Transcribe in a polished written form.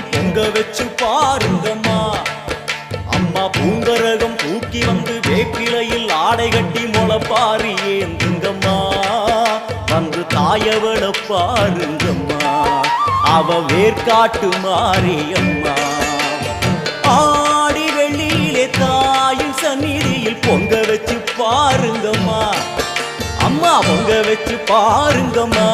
சந்நிதியில் பொங்க வச்சு பாருங்கம்மா. அம்மா பூங்கரகம் தூக்கி வந்து வேப்பிலையில் ஆடை கட்டி முளைப்பாரி ஏந்துங்கம்மா. வந்து தாயவள பாருங்கம்மா, அவ வேர்காட்டு மாரியம்மா. ஆடி வெள்ளியிலே தாயின் சந்நிதியில் பொங்க வச்சு பாருங்கம்மா. அம்மா பொங்க வச்சு பாருங்கம்மா.